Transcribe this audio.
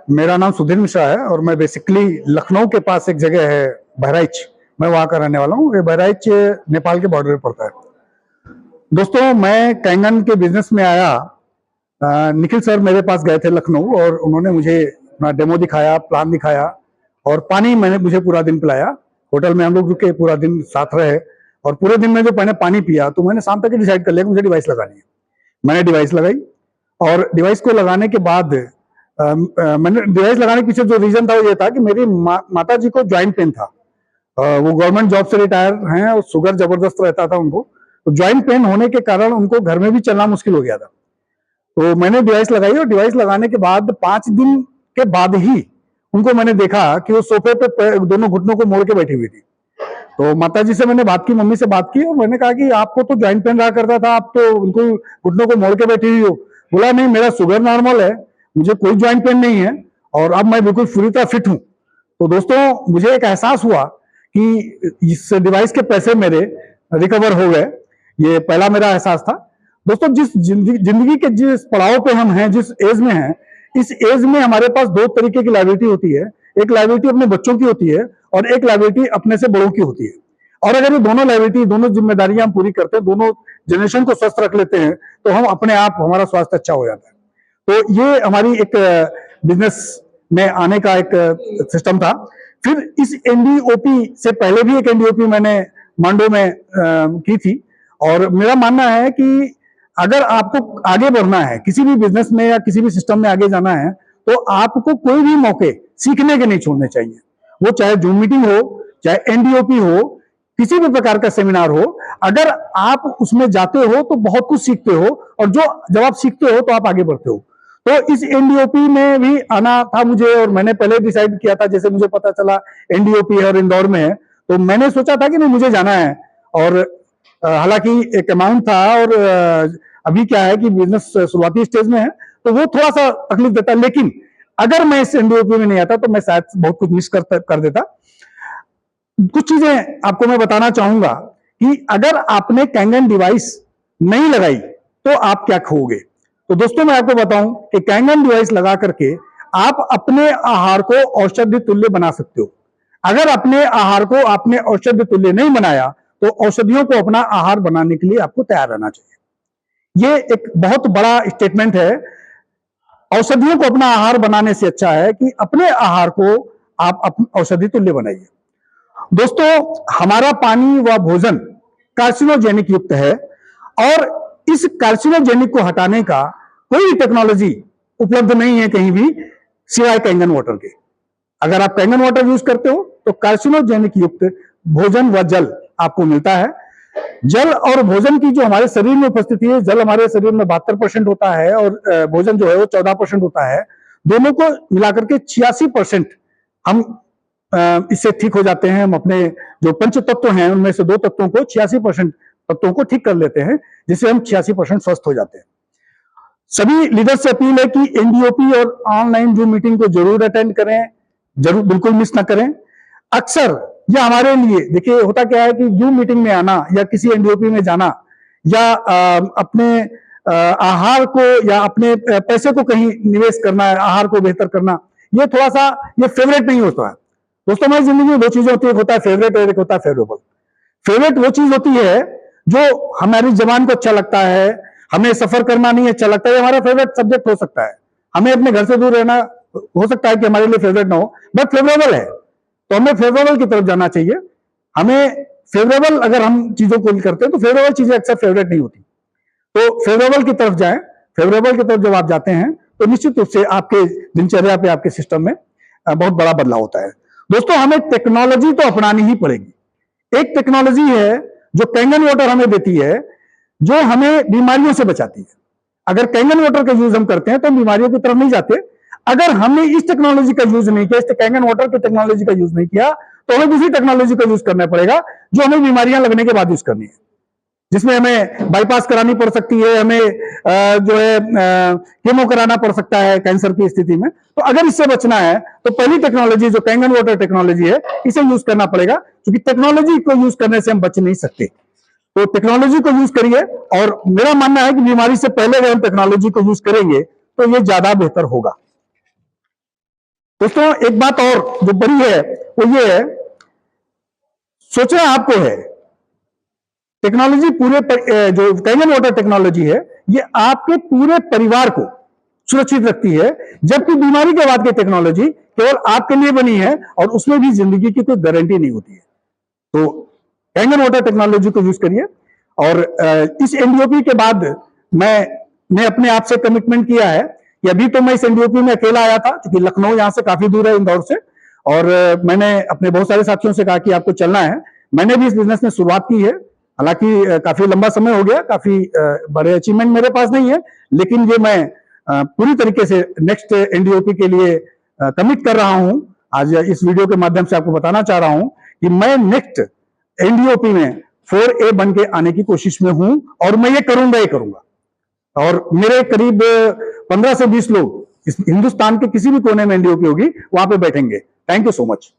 मेरा नाम सुधीर मिश्रा है और मैं बेसिकली लखनऊ के पास एक जगह है बहराइच, मैं वहां का रहने वाला हूँ। ये बहराइच नेपाल के बॉर्डर पर पड़ता है। दोस्तों, मैं कैंगन के बिजनेस में आया। निखिल सर मेरे पास गए थे लखनऊ और उन्होंने मुझे अपना डेमो दिखाया, प्लान दिखाया और पानी मैंने मुझे पूरा दिन पिलाया। होटल में हम लोग रुके, पूरा दिन साथ रहे और पूरे दिन में जो मैंने पानी पिया तो मैंने शाम तक ही डिसाइड कर लिया कि मुझे डिवाइस लगानी है। मैंने डिवाइस लगाई और डिवाइस को लगाने के बाद मैंने डिवाइस लगाने के पीछे जो रीजन था वो ये था कि मेरी माता जी को ज्वाइंट पेन था। वो गवर्नमेंट जॉब से रिटायर हैं और शुगर जबरदस्त रहता था उनको, तो ज्वाइंट पेन होने के कारण उनको घर में भी चलना मुश्किल हो गया था। तो मैंने डिवाइस लगाई और डिवाइस लगाने के बाद 5 दिन के बाद ही उनको मैंने देखा कि वो सोफे पे दोनों घुटनों को मोड़ के बैठी हुई थी। तो माता जी से मैंने बात की, मम्मी से बात की और मैंने कहा कि आपको तो ज्वाइंट पेन रहा करता था, आप तो उनको घुटनों को मोड़ के बैठी हुई हो। बोला नहीं, मेरा शुगर नॉर्मल है, मुझे कोई ज्वाइंट पेन नहीं है और अब मैं बिल्कुल पूरी तरह फिट हूं। तो दोस्तों, मुझे एक एहसास हुआ कि इस डिवाइस के पैसे मेरे रिकवर हो गए। ये पहला मेरा एहसास था। दोस्तों, जिस जिंदगी के जिस पड़ाव पे हम हैं, जिस एज में हैं, इस एज में हमारे पास दो तरीके की लायबिलिटी होती है। एक लायबिलिटी अपने बच्चों की होती है और एक लायबिलिटी अपने से बड़ों की होती है। और अगर ये दोनों लायबिलिटी, दोनों जिम्मेदारियां हम पूरी करते हैं, दोनों जनरेशन को स्वस्थ रख लेते हैं, तो हम अपने आप, हमारा स्वास्थ्य अच्छा हो जाता है। तो ये हमारी एक बिजनेस में आने का एक सिस्टम था। फिर इस एनडीओपी से पहले भी एक एनडीओपी मैंने मांडो में की थी और मेरा मानना है कि अगर आपको आगे बढ़ना है किसी भी बिजनेस में या किसी भी सिस्टम में आगे जाना है, तो आपको कोई भी मौके सीखने के नहीं छोड़ने चाहिए। वो चाहे जूम मीटिंग हो, चाहे एनडीओपी हो, किसी भी प्रकार का सेमिनार हो, अगर आप उसमें जाते हो तो बहुत कुछ सीखते हो और जब आप सीखते हो तो आप आगे बढ़ते हो। तो इस एनडीओपी में भी आना था मुझे और मैंने पहले डिसाइड किया था। जैसे मुझे पता चला एनडीओपी है और इंदौर में है, तो मैंने सोचा था कि नहीं, मुझे जाना है। और हालांकि एक अमाउंट था और अभी क्या है कि बिजनेस शुरुआती स्टेज में है, तो वो थोड़ा सा तकलीफ देता है। लेकिन अगर मैं इस एनडीओपी में नहीं आता तो मैं शायद बहुत कुछ मिस कर देता। कुछ चीजें आपको मैं बताना चाहूंगा कि अगर आपने कैंगन डिवाइस नहीं लगाई तो आप क्या खोगे। तो दोस्तों, मैं आपको बताऊं कि कैंगन डिवाइस लगा करके आप अपने आहार को औषधि तुल्य बना सकते हो। अगर अपने आहार को आपने औषधि तुल्य नहीं बनाया तो औषधियों को अपना आहार बनाने के लिए आपको तैयार रहना चाहिए। ये एक बहुत बड़ा स्टेटमेंट है। औषधियों को अपना आहार बनाने से अच्छा है कि अपने आहार को आप औषधि तुल्य बनाइए। दोस्तों, हमारा पानी व भोजन कार्सिनोजेनिक युक्त है और इस कार्सिनोजेनिक को हटाने का कोई टेक्नोलॉजी उपलब्ध नहीं है कहीं भी सिवाय कैंगन वाटर के। अगर आप कैंगन वाटर यूज करते हो तो कार्सिनोजेनिक युक्त भोजन व जल आपको मिलता है। जल और भोजन की जो हमारे शरीर में उपस्थिति है, जल हमारे शरीर में 72% होता है और भोजन जो है वो 14% होता है। दोनों को मिलाकर के 86% हम इससे ठीक हो जाते हैं। हम अपने जो पंच तत्व हैं उनमें से 2 तत्वों को, 86% तत्वों को ठीक कर लेते हैं, जिससे हम 86% स्वस्थ हो जाते हैं। सभी लीडर से अपील है कि एनडीओपी और ऑनलाइन जूम मीटिंग को जरूर अटेंड करें, जरूर बिल्कुल मिस ना करें। अक्सर यह हमारे लिए, देखिए होता क्या है कि जूम मीटिंग में आना या किसी एनडीओपी में जाना या अपने आहार को या अपने पैसे को कहीं निवेश करना है, आहार को बेहतर करना, ये थोड़ा सा ये फेवरेट नहीं होता है। दोस्तों, हमारी जिंदगी में 2 चीजें होती है, एक होता है फेवरेट और एक होता है फेवरेबल। फेवरेट वो चीज होती है जो हमारी जबान को अच्छा लगता है, हमें सफर करना नहीं अच्छा लगता है, हमारा फेवरेट सब्जेक्ट हो सकता है। हमें अपने घर से दूर रहना हो सकता है कि हमारे लिए फेवरेट ना हो, बट फेवरेबल है, तो हमें फेवरेबल की तरफ जाना चाहिए। हमें फेवरेबल अगर हम चीजों को करते हैं तो फेवरेबल चीजें अक्सर फेवरेट नहीं होती। तो फेवरेबल की तरफ जाएं। फेवरेबल की तरफ जब आप जाते हैं तो निश्चित रूप से आपके दिनचर्या पे, आपके सिस्टम में बहुत बड़ा बदलाव होता है। दोस्तों, हमें टेक्नोलॉजी तो अपनानी ही पड़ेगी। एक टेक्नोलॉजी है जो कैंगन वाटर हमें देती है, जो हमें बीमारियों से बचाती है। अगर कैंगन वाटर का यूज हम करते हैं तो हम बीमारियों की तरफ नहीं जाते। अगर हमने इस टेक्नोलॉजी का यूज नहीं किया, इस कैंगन वाटर की टेक्नोलॉजी का यूज नहीं किया, तो हमें दूसरी टेक्नोलॉजी का यूज करना पड़ेगा जो हमें बीमारियां लगने के बाद यूज करनी है, जिसमें हमें बाईपास करानी पड़ सकती है, हमें जो है कीमो कराना पड़ सकता है कैंसर की स्थिति में। तो अगर इससे बचना है तो पहली टेक्नोलॉजी जो कैंगन वाटर टेक्नोलॉजी है, इसे यूज करना पड़ेगा, क्योंकि टेक्नोलॉजी को यूज करने से हम बच नहीं सकते। तो टेक्नोलॉजी को यूज करिए और मेरा मानना है कि बीमारी से पहले अगर हम टेक्नोलॉजी को यूज करेंगे तो ये ज्यादा बेहतर होगा। दोस्तों एक बात और जो बड़ी है वो ये है, सोचना आपको है, टेक्नोलॉजी जो कैंगन वाटर टेक्नोलॉजी है ये आपके पूरे परिवार को सुरक्षित रखती है, जबकि बीमारी के बाद की टेक्नोलॉजी केवल आपके लिए बनी है और उसमें भी जिंदगी की कोई गारंटी नहीं होती है। तो कैंगन वाटर टेक्नोलॉजी को यूज करिए। और इस एनडीओपी के बाद मैंने अपने आप से कमिटमेंट किया है कि अभी तो मैं इस एनडीओपी में अकेला आया था, क्योंकि लखनऊ यहां से काफी दूर है इंदौर से, और मैंने अपने बहुत सारे साथियों से कहा कि आपको चलना है। मैंने भी इस बिजनेस में शुरुआत की है, हालांकि काफी लंबा समय हो गया, काफी बड़े अचीवमेंट मेरे पास नहीं है, लेकिन ये मैं पूरी तरीके से नेक्स्ट एनडीओपी के लिए कमिट कर रहा हूं। आज इस वीडियो के माध्यम से आपको बताना चाह रहा हूं कि मैं नेक्स्ट एनडीओपी में 4A बन के आने की कोशिश में हूं, और मैं ये करूंगा ही करूंगा। और मेरे करीब 15 से 20 लोग इस हिंदुस्तान के किसी भी कोने में एनडीओपी होगी वहां पे बैठेंगे। Thank you so much.